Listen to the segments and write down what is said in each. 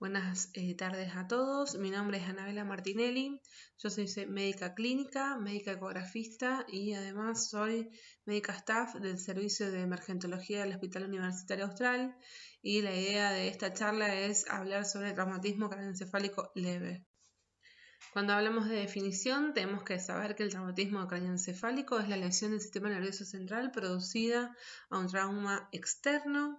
Buenas tardes a todos. Mi nombre es Anabela Martinelli. Yo soy médica clínica, médica ecografista y además soy médica staff del Servicio de Emergentología del Hospital Universitario Austral. Y la idea de esta charla es hablar sobre traumatismo craneoencefálico leve. Cuando hablamos de definición, tenemos que saber que el traumatismo craneoencefálico es la lesión del sistema nervioso central producida a un trauma externo.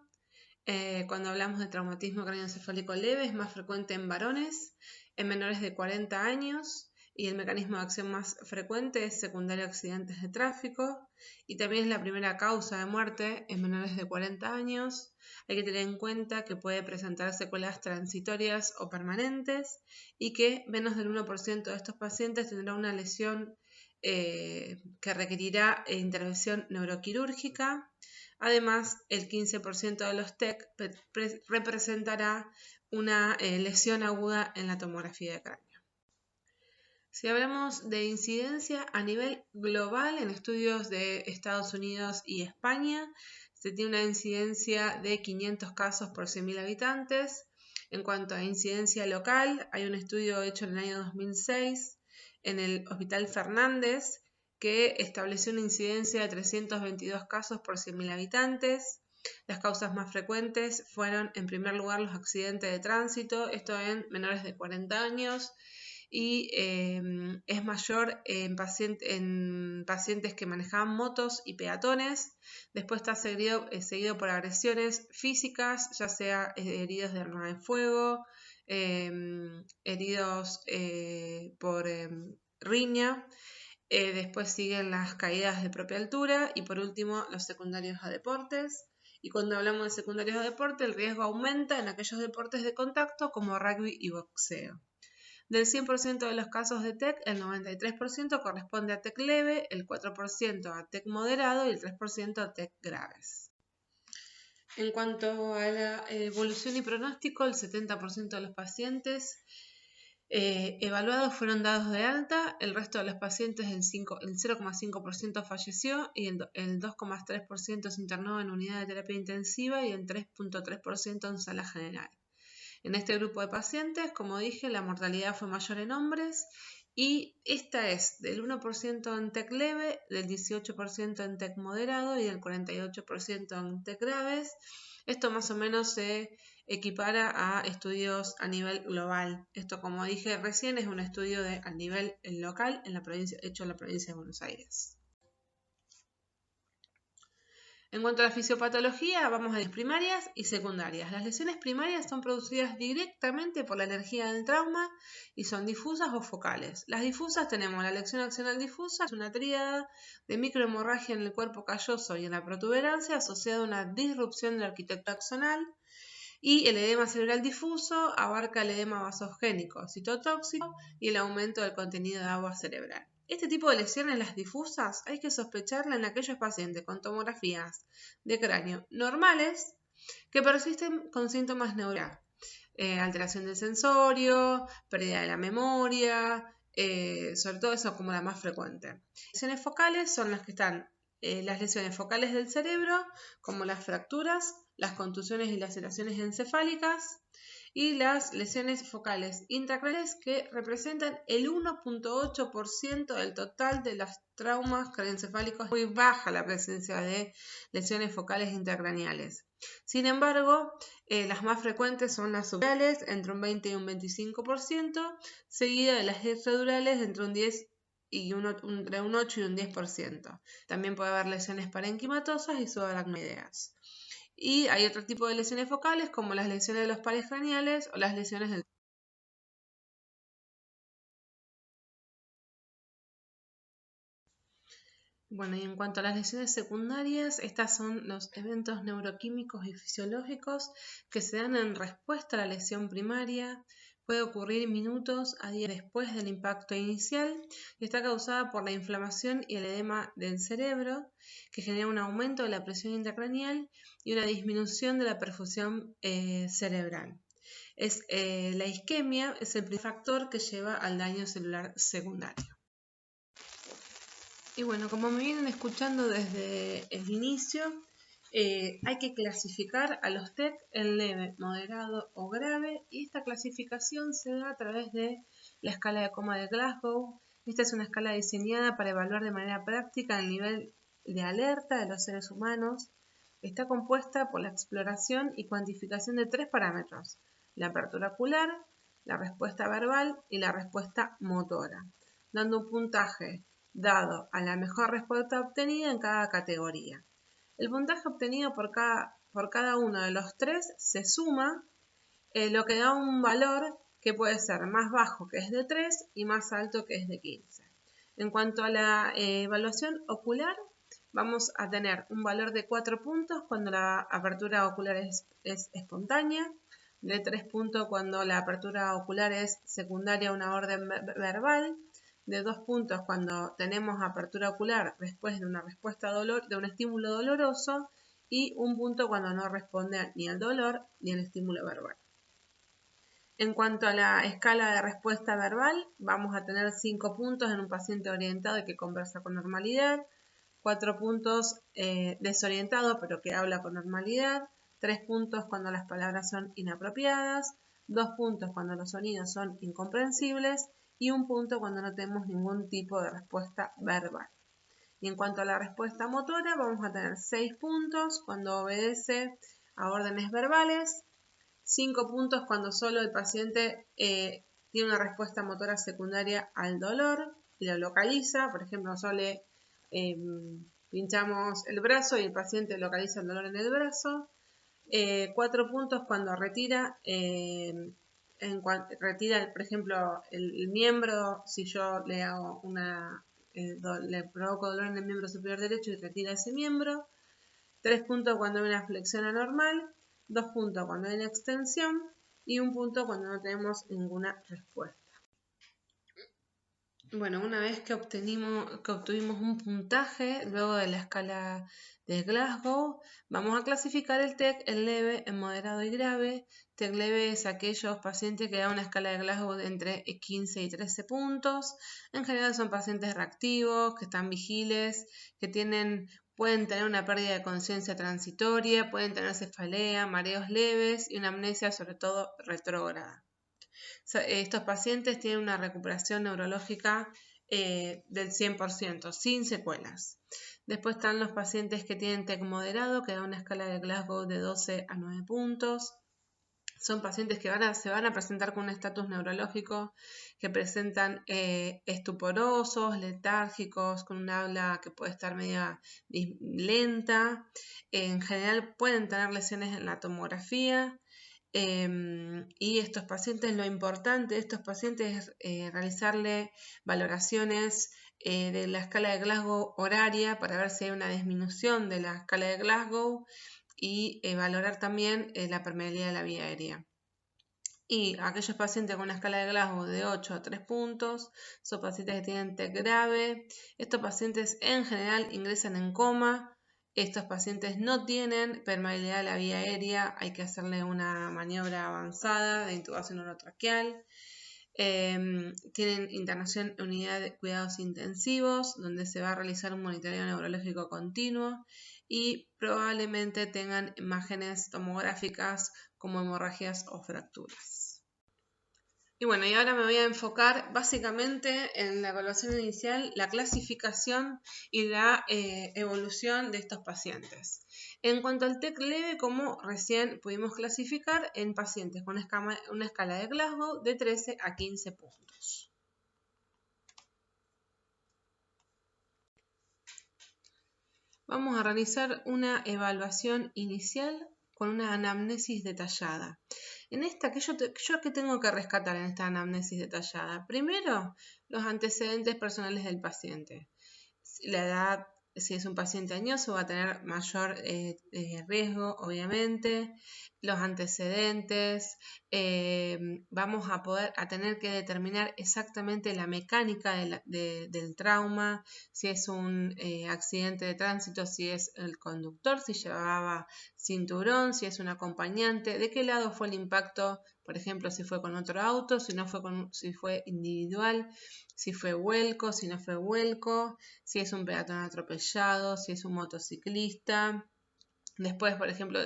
Cuando hablamos de traumatismo craneoencefálico leve es más frecuente en varones, en menores de 40 años y el mecanismo de acción más frecuente es secundario a accidentes de tráfico y también es la primera causa de muerte en menores de 40 años. Hay que tener en cuenta que puede presentar secuelas transitorias o permanentes y que menos del 1% de estos pacientes tendrá una lesión que requerirá intervención neuroquirúrgica. Además, el 15% de los TEC representará una lesión aguda en la tomografía de cráneo. Si hablamos de incidencia a nivel global en estudios de Estados Unidos y España, se tiene una incidencia de 500 casos por 100.000 habitantes. En cuanto a incidencia local, hay un estudio hecho en el año 2006 en el Hospital Fernández que estableció una incidencia de 322 casos por 100.000 habitantes. Las causas más frecuentes fueron, en primer lugar, los accidentes de tránsito, esto en menores de 40 años, y es mayor en pacientes que manejaban motos y peatones. Después está seguido por agresiones físicas, ya sea heridos de arma de fuego, heridos por riña. Después siguen las caídas de propia altura y por último los secundarios a deportes. Y cuando hablamos de secundarios a deporte, el riesgo aumenta en aquellos deportes de contacto como rugby y boxeo. Del 100% de los casos de TEC, el 93% corresponde a TEC leve, el 4% a TEC moderado y el 3% a TEC graves. En cuanto a la evolución y pronóstico, el 70% de los pacientes evaluados fueron dados de alta, el resto de los pacientes, el 0,5% falleció y el 2,3% se internó en unidad de terapia intensiva y el 3,3% en sala general. En este grupo de pacientes, como dije, la mortalidad fue mayor en hombres y esta es del 1% en TEC leve, del 18% en TEC moderado y del 48% en TEC graves. Esto más o menos se equipara a estudios a nivel global. Esto, como dije recién, es un estudio a nivel local hecho en la provincia de Buenos Aires. En cuanto a la fisiopatología, vamos a las primarias y secundarias. Las lesiones primarias son producidas directamente por la energía del trauma y son difusas o focales. Las difusas tenemos la lesión axonal difusa, es una tríada de microhemorragia en el cuerpo calloso y en la protuberancia asociada a una disrupción del arquitecto axonal. Y el edema cerebral difuso abarca el edema vasogénico, citotóxico y el aumento del contenido de agua cerebral. Este tipo de lesiones, las difusas, hay que sospecharla en aquellos pacientes con tomografías de cráneo normales que persisten con síntomas neurales, alteración del sensorio, pérdida de la memoria, sobre todo eso como la más frecuente. Las lesiones focales son las que están las lesiones focales del cerebro, como las fracturas, las contusiones y laceraciones encefálicas, y las lesiones focales intracraneales que representan el 1,8% del total de los traumas craneoencefálicos. Muy baja la presencia de lesiones focales intracraneales. Sin embargo, las más frecuentes son las subdurales, entre un 20 y un 25%, seguida de las extradurales entre un 10 y entre un 8 y un 10%. También puede haber lesiones parenquimatosas y subaracnoideas. Y hay otro tipo de lesiones focales como las lesiones de los pares craneales o las lesiones del... Bueno, y en cuanto a las lesiones secundarias, estas son los eventos neuroquímicos y fisiológicos que se dan en respuesta a la lesión primaria. Puede ocurrir minutos a días después del impacto inicial y está causada por la inflamación y el edema del cerebro, que genera un aumento de la presión intracraneal y una disminución de la perfusión cerebral. La isquemia es el primer factor que lleva al daño celular secundario. Y bueno, como me vienen escuchando desde el inicio, hay que clasificar a los TEC en leve, moderado o grave, y esta clasificación se da a través de la escala de coma de Glasgow. Esta es una escala diseñada para evaluar de manera práctica el nivel de alerta de los seres humanos. Está compuesta por la exploración y cuantificación de 3 parámetros: la apertura ocular, la respuesta verbal y la respuesta motora, dando un puntaje dado a la mejor respuesta obtenida en cada categoría. El puntaje obtenido por cada uno de los 3 se suma, lo que da un valor que puede ser más bajo, que es de 3, y más alto, que es de 15. En cuanto a la evaluación ocular, vamos a tener un valor de 4 puntos cuando la apertura ocular es espontánea, de 3 puntos cuando la apertura ocular es secundaria a una orden verbal, de 2 puntos cuando tenemos apertura ocular después de una respuesta de un estímulo doloroso, y 1 punto cuando no responde ni al dolor ni al estímulo verbal. En cuanto a la escala de respuesta verbal, vamos a tener 5 puntos en un paciente orientado y que conversa con normalidad, 4 puntos desorientado pero que habla con normalidad, 3 puntos cuando las palabras son inapropiadas, 2 puntos cuando los sonidos son incomprensibles y 1 punto cuando no tenemos ningún tipo de respuesta verbal. Y en cuanto a la respuesta motora, vamos a tener 6 puntos cuando obedece a órdenes verbales, 5 puntos cuando solo el paciente tiene una respuesta motora secundaria al dolor y lo localiza. Por ejemplo, solo le pinchamos el brazo y el paciente localiza el dolor en el brazo. 4 puntos cuando retira, por ejemplo, el miembro. Si yo le hago le provoco dolor en el miembro superior derecho y retira ese miembro. 3 puntos cuando hay una flexión anormal, 2 puntos cuando hay una extensión y 1 punto cuando no tenemos ninguna respuesta. Bueno, una vez que obtuvimos un puntaje, luego de la escala de Glasgow, vamos a clasificar el TEC en leve, en moderado y grave. TEC leve es aquellos pacientes que dan una escala de Glasgow de entre 15 y 13 puntos. En general son pacientes reactivos, que están vigiles, que pueden tener una pérdida de conciencia transitoria, pueden tener cefalea, mareos leves y una amnesia sobre todo retrógrada. Estos pacientes tienen una recuperación neurológica del 100%, sin secuelas. Después están los pacientes que tienen TEC moderado, que da una escala de Glasgow de 12 a 9 puntos. Son pacientes que se van a presentar con un estatus neurológico, que presentan estuporosos, letárgicos, con un habla que puede estar media lenta. En general pueden tener lesiones en la tomografía. Y estos pacientes, lo importante de estos pacientes es realizarle valoraciones de la escala de Glasgow horaria para ver si hay una disminución de la escala de Glasgow y valorar también la permeabilidad de la vía aérea. Y aquellos pacientes con una escala de Glasgow de 8 a 3 puntos son pacientes que tienen TEC grave. Estos pacientes en general ingresan en coma. Estos pacientes no tienen permeabilidad de la vía aérea, hay que hacerle una maniobra avanzada de intubación orotraqueal. Tienen internación en unidad de cuidados intensivos, donde se va a realizar un monitoreo neurológico continuo y probablemente tengan imágenes tomográficas como hemorragias o fracturas. Y bueno, y ahora me voy a enfocar básicamente en la evaluación inicial, la clasificación y la evolución de estos pacientes. En cuanto al TEC leve, como recién pudimos clasificar en pacientes con una escala de Glasgow de 13 a 15 puntos. Vamos a realizar una evaluación inicial con una anamnesis detallada. En esta, ¿yo qué tengo que rescatar en esta anamnesis detallada? Primero, los antecedentes personales del paciente. La edad, si es un paciente añoso, va a tener mayor riesgo, obviamente. Los antecedentes, vamos a tener que determinar exactamente la mecánica del trauma, si es un accidente de tránsito, si es el conductor, si llevaba cinturón, si es un acompañante, de qué lado fue el impacto, por ejemplo, si fue con otro auto, si fue individual, si fue vuelco, si no fue vuelco, si es un peatón atropellado, si es un motociclista. Después, por ejemplo,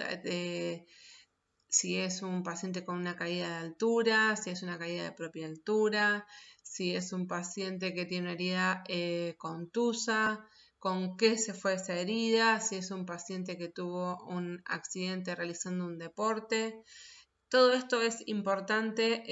si es un paciente con una caída de altura, si es una caída de propia altura, si es un paciente que tiene una herida contusa, con qué se fue esa herida, si es un paciente que tuvo un accidente realizando un deporte. Todo esto es importante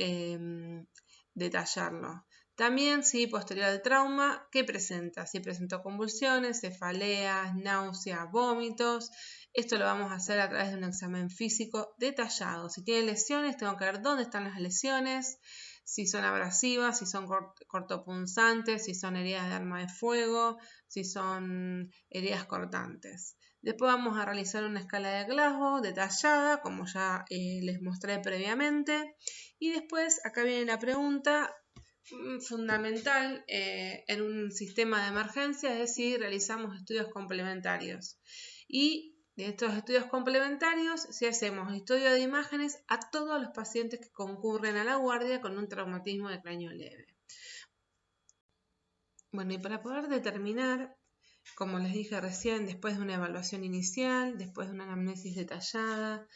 detallarlo. También, si posterior al trauma, ¿qué presenta? Si presentó convulsiones, cefaleas, náuseas, vómitos. Esto lo vamos a hacer a través de un examen físico detallado. Si tiene lesiones, tengo que ver dónde están las lesiones, si son abrasivas, si son cortopunzantes, si son heridas de arma de fuego, si son heridas cortantes. Después vamos a realizar una escala de Glasgow detallada, como ya les mostré previamente. Y después, acá viene la pregunta fundamental en un sistema de emergencia, es si realizamos estudios complementarios. Y de estos estudios complementarios, si hacemos estudio de imágenes a todos los pacientes que concurren a la guardia con un traumatismo de cráneo leve. Bueno, y para poder determinar, como les dije recién, después de una evaluación inicial, después de una anamnesis detallada,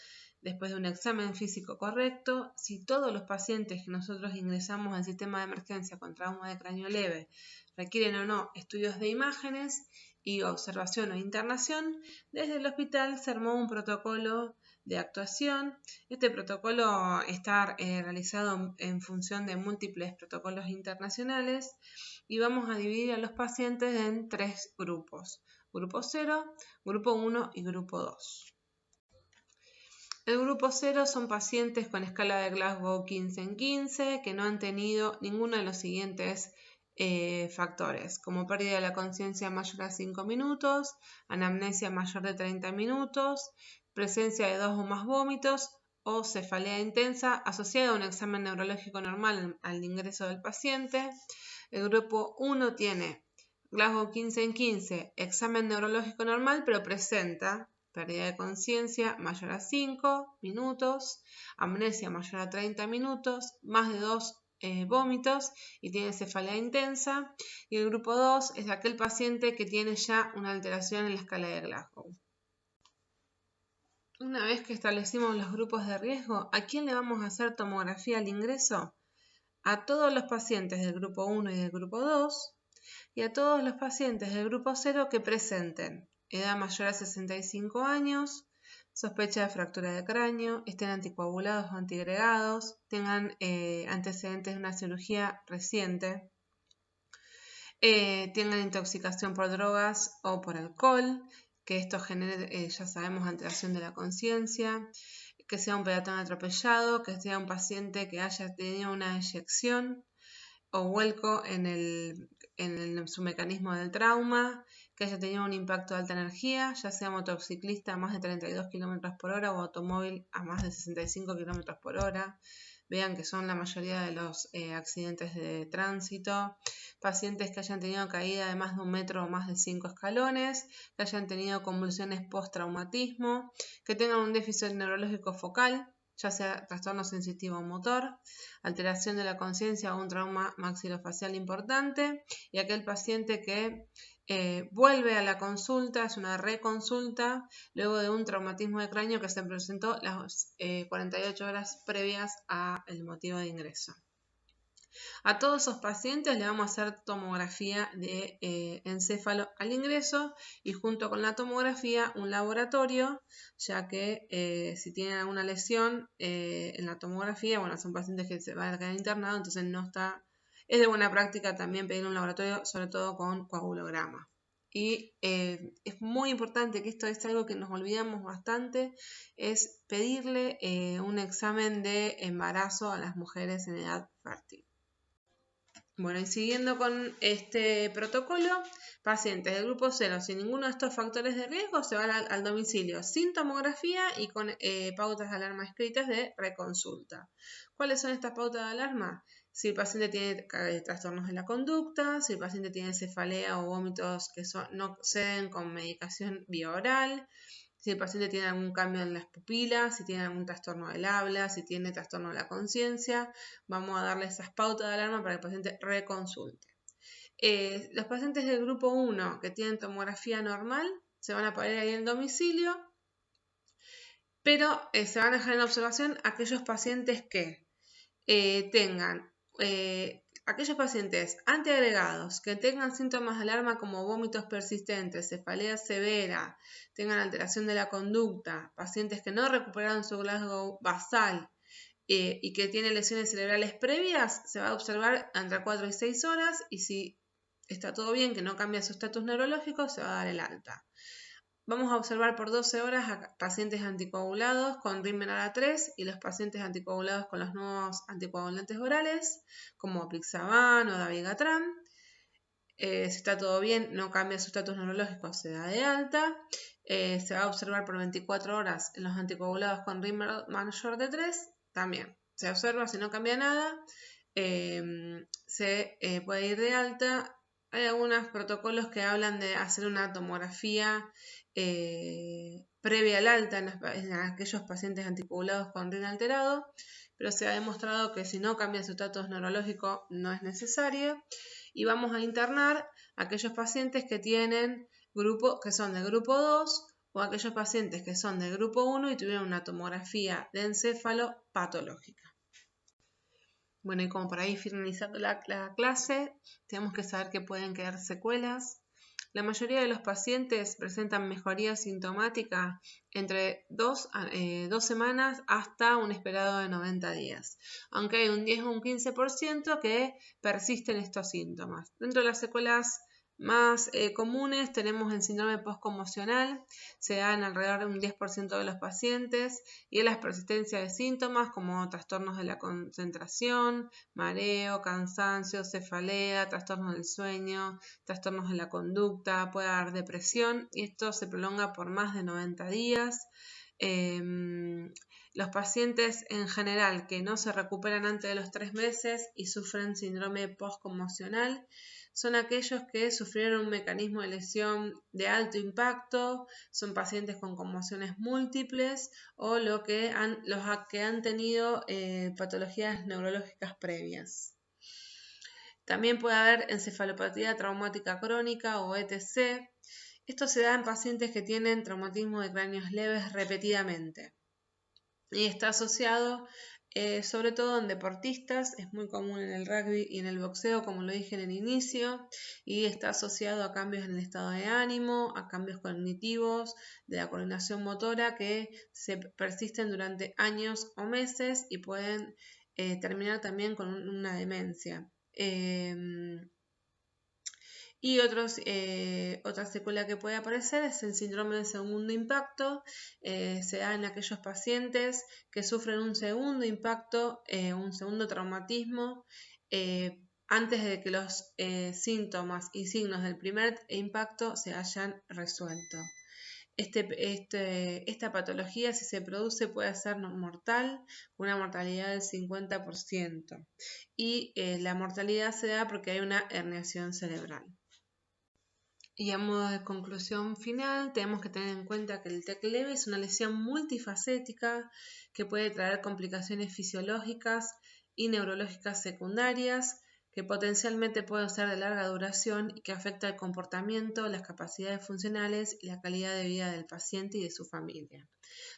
después de un examen físico correcto, si todos los pacientes que nosotros ingresamos al sistema de emergencia con trauma de cráneo leve requieren o no estudios de imágenes y observación o internación, desde el hospital se armó un protocolo de actuación. Este protocolo está realizado en función de múltiples protocolos internacionales y vamos a dividir a los pacientes en 3 grupos: grupo 0, grupo 1 y grupo 2. El grupo 0 son pacientes con escala de Glasgow 15 en 15 que no han tenido ninguno de los siguientes factores, como pérdida de la conciencia mayor a 5 minutos, anamnesia mayor de 30 minutos, presencia de 2 o más vómitos o cefalea intensa asociada a un examen neurológico normal al ingreso del paciente. El grupo 1 tiene Glasgow 15 en 15, examen neurológico normal, pero presenta pérdida de conciencia mayor a 5 minutos, amnesia mayor a 30 minutos, más de 2 vómitos y tiene cefalea intensa. Y el grupo 2 es aquel paciente que tiene ya una alteración en la escala de Glasgow. Una vez que establecimos los grupos de riesgo, ¿a quién le vamos a hacer tomografía al ingreso? A todos los pacientes del grupo 1 y del grupo 2 y a todos los pacientes del grupo 0 que presenten edad mayor a 65 años, sospecha de fractura de cráneo, estén anticoagulados o antigregados, tengan antecedentes de una cirugía reciente, tengan intoxicación por drogas o por alcohol, que esto genere, ya sabemos, alteración de la conciencia, que sea un peatón atropellado, que sea un paciente que haya tenido una eyección o vuelco en su mecanismo del trauma, que haya tenido un impacto de alta energía, ya sea motociclista a más de 32 km por hora o automóvil a más de 65 km por hora. Vean que son la mayoría de los accidentes de tránsito. Pacientes que hayan tenido caída de más de 1 metro o más de 5 escalones, que hayan tenido convulsiones post-traumatismo, que tengan un déficit neurológico focal, ya sea trastorno sensitivo motor, alteración de la conciencia o un trauma maxilofacial importante, y aquel paciente que vuelve a la consulta, es una reconsulta, luego de un traumatismo de cráneo que se presentó las 48 horas previas al motivo de ingreso. A todos esos pacientes le vamos a hacer tomografía de encéfalo al ingreso y junto con la tomografía un laboratorio, ya que si tienen alguna lesión en la tomografía, bueno, son pacientes que se van a quedar internados, entonces no está, es de buena práctica también pedir un laboratorio, sobre todo con coagulograma. Y es muy importante, que esto es algo que nos olvidamos bastante, es pedirle un examen de embarazo a las mujeres en edad fértil. Bueno, y siguiendo con este protocolo, pacientes del grupo 0 sin ninguno de estos factores de riesgo se van al domicilio sin tomografía y con pautas de alarma escritas de reconsulta. ¿Cuáles son estas pautas de alarma? Si el paciente tiene trastornos de la conducta, si el paciente tiene cefalea o vómitos que no ceden con medicación vía oral, si el paciente tiene algún cambio en las pupilas, si tiene algún trastorno del habla, si tiene trastorno de la conciencia, vamos a darle esas pautas de alarma para que el paciente reconsulte. Los pacientes del grupo 1 que tienen tomografía normal se van a poner ahí en el domicilio pero se van a dejar en observación aquellos pacientes que tengan aquellos pacientes antiagregados que tengan síntomas de alarma como vómitos persistentes, cefalea severa, tengan alteración de la conducta, pacientes que no recuperaron su Glasgow basal y que tienen lesiones cerebrales previas, se va a observar entre 4 y 6 horas y si está todo bien, que no cambia su estatus neurológico, se va a dar el alta. Vamos a observar por 12 horas a pacientes anticoagulados con Rimenara 3 y los pacientes anticoagulados con los nuevos anticoagulantes orales, como Apixaban o Dabigatran. Si está todo bien, no cambia su estatus neurológico, se da de alta. Se va a observar por 24 horas en los anticoagulados con Rimer mayor de 3, también. Se observa, si no cambia nada, se puede ir de alta. Hay algunos protocolos que hablan de hacer una tomografía previa al alta en aquellos pacientes anticoagulados con RIN alterado, pero se ha demostrado que si no cambia su estatus neurológico no es necesario. Y vamos a internar a aquellos pacientes que tienen que son de grupo 2 o aquellos pacientes que son de grupo 1 y tuvieron una tomografía de encéfalo patológica. Bueno, y como por ahí finalizando la clase, tenemos que saber que pueden quedar secuelas. La mayoría de los pacientes presentan mejoría sintomática entre 2 semanas hasta un esperado de 90 días, aunque hay un 10 o un 15% que persisten estos síntomas. Dentro de las secuelas más comunes tenemos el síndrome postconmocional, se da en alrededor de un 10% de los pacientes y es la persistencia de síntomas como trastornos de la concentración, mareo, cansancio, cefalea, trastornos del sueño, trastornos de la conducta, puede haber depresión y esto se prolonga por más de 90 días. Los pacientes en general que no se recuperan antes de los 3 meses y sufren síndrome postconmocional son aquellos que sufrieron un mecanismo de lesión de alto impacto, son pacientes con conmociones múltiples o los que han tenido patologías neurológicas previas. También puede haber encefalopatía traumática crónica o ETC. Esto se da en pacientes que tienen traumatismo de cráneos leves repetidamente y está asociado sobre todo en deportistas, es muy común en el rugby y en el boxeo, como lo dije en el inicio, y está asociado a cambios en el estado de ánimo, a cambios cognitivos, de la coordinación motora que se persisten durante años o meses y pueden terminar también con una demencia. Y otra secuela que puede aparecer es el síndrome de segundo impacto. Se da en aquellos pacientes que sufren un segundo impacto, un segundo traumatismo, antes de que los síntomas y signos del primer impacto se hayan resuelto. Esta patología, si se produce, puede ser mortal, con una mortalidad del 50%. Y la mortalidad se da porque hay una herniación cerebral. Y a modo de conclusión final, tenemos que tener en cuenta que el TEC leve es una lesión multifacética que puede traer complicaciones fisiológicas y neurológicas secundarias que potencialmente pueden ser de larga duración y que afecta el comportamiento, las capacidades funcionales y la calidad de vida del paciente y de su familia.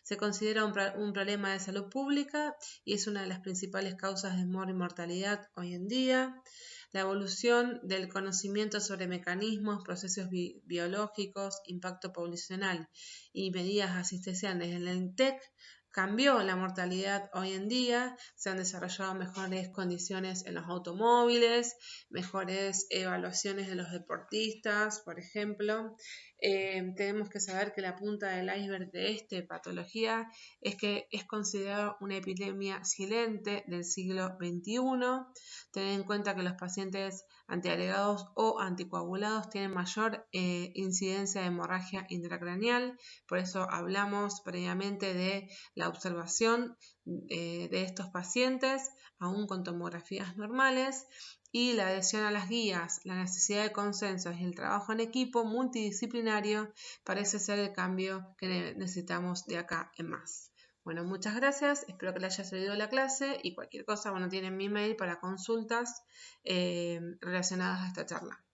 Se considera un problema de salud pública y es una de las principales causas de mortalidad hoy en día. La evolución del conocimiento sobre mecanismos, procesos biológicos, impacto poblacional y medidas asistenciales en el TEC cambió la mortalidad hoy en día, se han desarrollado mejores condiciones en los automóviles, mejores evaluaciones de los deportistas, por ejemplo. Tenemos que saber que la punta del iceberg de esta patología es que es considerada una epidemia silente del siglo XXI. Tener en cuenta que los pacientes antiagregados o anticoagulados tienen mayor incidencia de hemorragia intracraneal, por eso hablamos previamente de la observación de estos pacientes, aún con tomografías normales, y la adhesión a las guías, la necesidad de consensos y el trabajo en equipo multidisciplinario parece ser el cambio que necesitamos de acá en más. Bueno, muchas gracias, espero que les haya servido la clase y cualquier cosa, bueno, tienen mi mail para consultas relacionadas a esta charla.